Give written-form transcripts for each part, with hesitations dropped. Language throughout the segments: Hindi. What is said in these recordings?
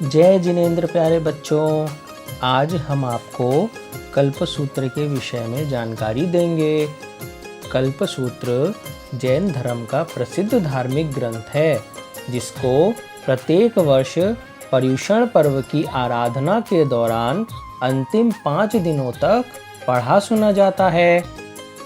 जय जिनेंद्र प्यारे बच्चों, आज हम आपको कल्पसूत्र के विषय में जानकारी देंगे। कल्पसूत्र जैन धर्म का प्रसिद्ध धार्मिक ग्रंथ है, जिसको प्रत्येक वर्ष पर्युषण पर्व की आराधना के दौरान अंतिम 5 दिनों तक पढ़ा सुना जाता है।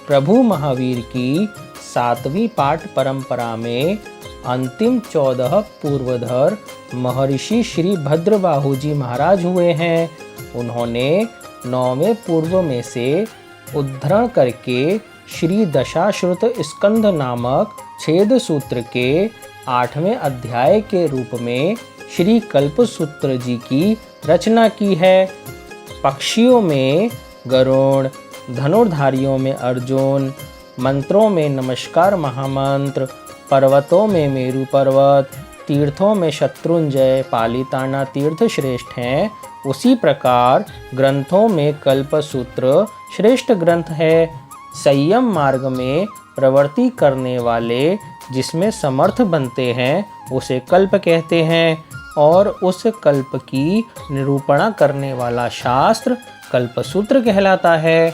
प्रभु महावीर की 7वीं पाठ परंपरा में अंतिम 14 पूर्वधर महर्षि श्री भद्रबाहु जी महाराज हुए हैं। उन्होंने 9वें पूर्व में से उद्धरण करके श्री दशाश्रुत स्कंद नामक छेद सूत्र के 8वें अध्याय के रूप में श्री कल्पसूत्र जी की रचना की है। पक्षियों में गरुड़, धनुर्धारियों में अर्जुन, मंत्रों में नमस्कार महामंत्र, पर्वतों में मेरु पर्वत, तीर्थों में शत्रुंजय, पालिताना तीर्थ श्रेष्ठ हैं, उसी प्रकार ग्रंथों में कल्पसूत्र श्रेष्ठ ग्रंथ है। संयम मार्ग में प्रवृत्ति करने वाले जिसमें समर्थ बनते हैं उसे कल्प कहते हैं, और उस कल्प की निरूपणा करने वाला शास्त्र कल्पसूत्र कहलाता है।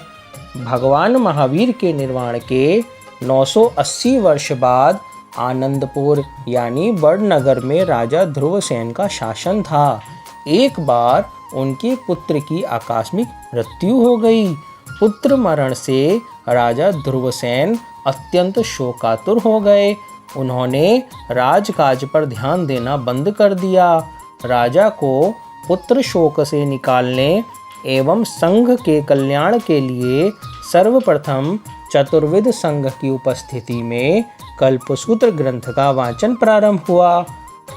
भगवान महावीर के निर्वाण के 980 वर्ष बाद आनंदपुर यानी बड़नगर में राजा ध्रुवसेन का शासन था। एक बार उनके पुत्र की आकस्मिक मृत्यु हो गई। पुत्र मरण से राजा ध्रुवसेन अत्यंत शोकातुर हो गए। उन्होंने राजकाज पर ध्यान देना बंद कर दिया। राजा को पुत्र शोक से निकालने एवं संघ के कल्याण के लिए सर्वप्रथम चतुर्विध संघ की उपस्थिति में कल्पसूत्र ग्रंथ का वाचन प्रारंभ हुआ।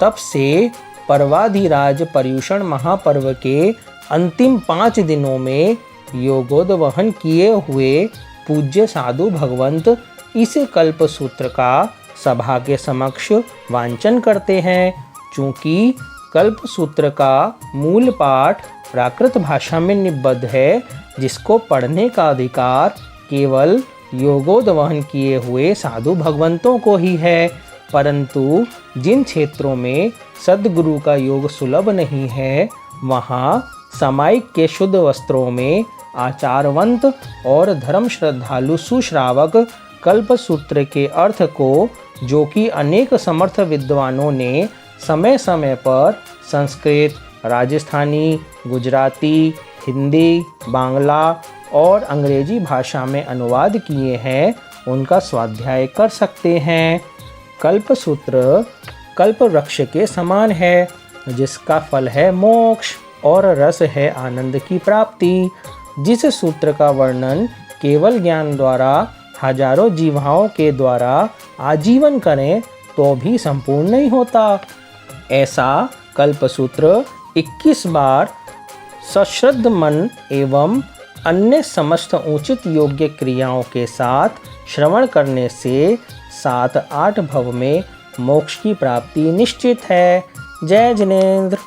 तब से पर्वाधिराज पर्युषण महापर्व के अंतिम 5 दिनों में योगोद्वहन किए हुए पूज्य साधु भगवंत इस कल्पसूत्र का सभा के समक्ष वांचन करते हैं। चूँकि कल्पसूत्र का मूल पाठ प्राकृत भाषा में निबद्ध है, जिसको पढ़ने का अधिकार केवल योगोद्वहन किए हुए साधु भगवंतों को ही है। परंतु जिन क्षेत्रों में सद्गुरु का योग सुलभ नहीं है, वहाँ सामायिक के शुद्ध वस्त्रों में आचारवंत और धर्म श्रद्धालु सुश्रावक कल्पसूत्र के अर्थ को, जो कि अनेक समर्थ विद्वानों ने समय समय पर संस्कृत, राजस्थानी, गुजराती, हिंदी, बांग्ला और अंग्रेजी भाषा में अनुवाद किए हैं, उनका स्वाध्याय कर सकते हैं। कल्पसूत्र कल्प वृक्ष के समान है, जिसका फल है मोक्ष और रस है आनंद की प्राप्ति। जिस सूत्र का वर्णन केवल ज्ञान द्वारा हजारों जीवाओं के द्वारा आजीवन करें तो भी संपूर्ण नहीं होता, ऐसा कल्पसूत्र 21 बार सश्रद्ध मन एवं अन्य समस्त उचित योग्य क्रियाओं के साथ श्रवण करने से 7-8 भव में मोक्ष की प्राप्ति निश्चित है। जय जिनेंद्र।